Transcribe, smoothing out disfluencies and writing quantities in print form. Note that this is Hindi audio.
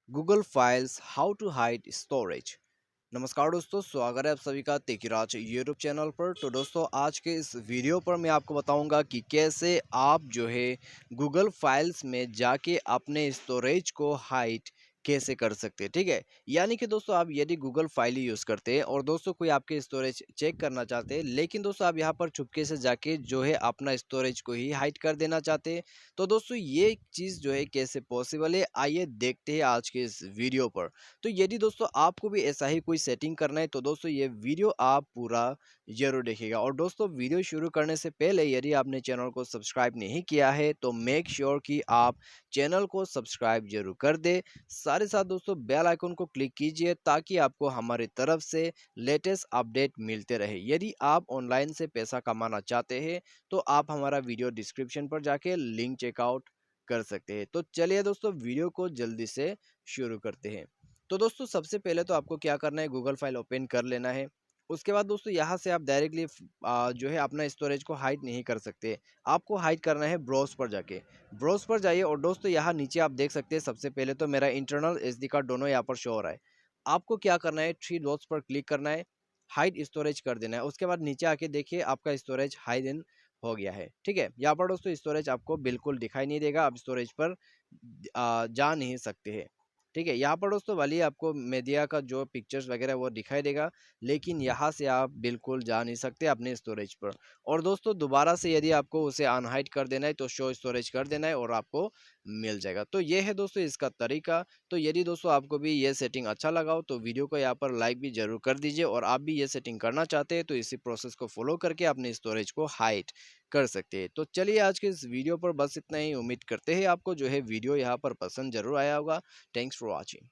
Google files how to hide storage. नमस्कार दोस्तों, स्वागत है आप सभी का तेकीराज यूट्यूब चैनल पर। तो दोस्तों, आज के इस वीडियो पर मैं आपको बताऊंगा कि कैसे आप जो है गूगल फाइल्स में जाके अपने स्टोरेज को हाइड कैसे कर सकते हैं। ठीक है, यानी कि दोस्तों, आप यदि गूगल फाइल ही यूज़ करते हैं और दोस्तों कोई आपके स्टोरेज चेक करना चाहते हैं, लेकिन दोस्तों आप यहाँ पर चुपके से जाके जो है अपना स्टोरेज को ही हाइड कर देना चाहते हैं, तो दोस्तों ये चीज़ जो है कैसे पॉसिबल है, आइए देखते हैं आज के इस वीडियो पर। तो यदि दोस्तों आपको भी ऐसा ही कोई सेटिंग करना है, तो दोस्तों ये वीडियो आप पूरा जरूर देखिएगा। और दोस्तों, वीडियो शुरू करने से पहले यदि आपने चैनल को सब्सक्राइब नहीं किया है तो मेक श्योर कि आप चैनल को सब्सक्राइब जरूर कर दे। साथ ही साथ दोस्तों बेल आइकन को क्लिक कीजिए ताकि आपको हमारी तरफ से लेटेस्ट अपडेट मिलते रहे। यदि आप ऑनलाइन से पैसा कमाना चाहते हैं तो आप हमारा वीडियो डिस्क्रिप्शन पर जाके लिंक चेकआउट कर सकते हैं। तो चलिए दोस्तों, वीडियो को जल्दी से शुरू करते हैं। तो दोस्तों, सबसे पहले तो आपको क्या करना है, गूगल फाइल ओपन कर लेना है। उसके बाद दोस्तों यहाँ से आप डायरेक्टली जो है अपना स्टोरेज को हाइड नहीं कर सकते। आपको हाइड करना है ब्राउज़ पर जाके। ब्राउज़ पर जाइए और दोस्तों यहाँ नीचे आप देख सकते हैं, सबसे पहले तो मेरा इंटरनल एसडी कार्ड दोनों यहाँ पर शो हो रहा है। आपको क्या करना है, थ्री डॉट्स पर क्लिक करना है, हाइड स्टोरेज कर देना है। उसके बाद नीचे आके देखिए आपका स्टोरेज हाइड इन हो गया है। ठीक है, यहाँ पर दोस्तों स्टोरेज आपको बिल्कुल दिखाई नहीं देगा, आप स्टोरेज पर जा नहीं सकते हैं। ठीक है, यहाँ पर दोस्तों वाली आपको मीडिया का जो पिक्चर्स वगैरह वो दिखाई देगा, लेकिन यहाँ से आप बिल्कुल जा नहीं सकते अपने स्टोरेज पर। और दोस्तों दोबारा से यदि आपको उसे अनहाइड कर देना है तो शो स्टोरेज कर देना है और आपको मिल जाएगा। तो ये है दोस्तों इसका तरीका। तो यदि दोस्तों आपको भी ये सेटिंग अच्छा लगा हो तो वीडियो को यहाँ पर लाइक भी जरूर कर दीजिए, और आप भी ये सेटिंग करना चाहते हैं तो इसी प्रोसेस को फॉलो करके अपने स्टोरेज को हाइड कर सकते हैं। तो चलिए आज के इस वीडियो पर बस इतना ही। उम्मीद करते हैं आपको जो है वीडियो यहाँ पर पसंद जरूर आया होगा। Thanks for watching.